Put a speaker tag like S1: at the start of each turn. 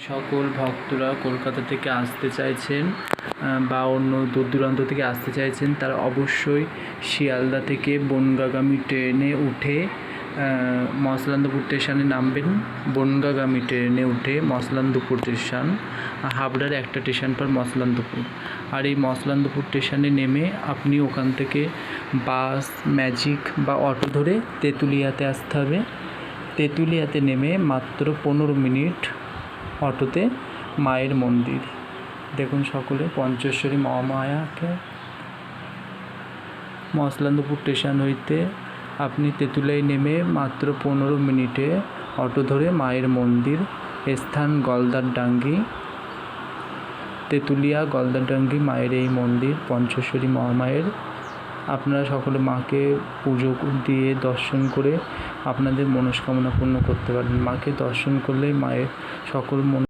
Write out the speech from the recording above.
S1: সকল ভক্তরা কলকাতা থেকে আসতে চাইছেন বা অন্য দূর দূরান্ত থেকে আসতে চাইছেন তারা অবশ্যই শিয়ালদা থেকে বনগাঁগামী ট্রেনে উঠে মসলান্দপুর স্টেশনে নামবেন। বনগাঁগামী ট্রেনে উঠে মসলান্দপুর স্টেশন, হাবড়ার একটা স্টেশন পর মসলান্দপুর। আর এই মসলান্দপুর স্টেশনে নেমে আপনি ওখান থেকে বাস, ম্যাজিক বা অটো ধরে তেঁতুলিয়াতে আসতে হবে। তেঁতুলিয়াতে নেমে মাত্র 15 মিনিট অটোতে মায়ের মন্দির। দেখুন সকলে পঞ্চেশ্বরী মহামায়াকে। মসলান্দপুর স্টেশন হইতে আপনি তেঁতুলিয়ায় নেমে মাত্র 15 মিনিটে অটো ধরে মায়ের মন্দির, স্থান গলদারডাঙ্গি, তেঁতুলিয়া গলদারডাঙ্গি মায়ের এই মন্দির পঞ্চেশ্বরী মহামায়ের। আপনারা সকলে মাকে পুজো দিয়ে দর্শন করে আপনাদের মনস্কামনা পূর্ণ করতে পারেন। মাকে দর্শন করলেই মায়ের সকল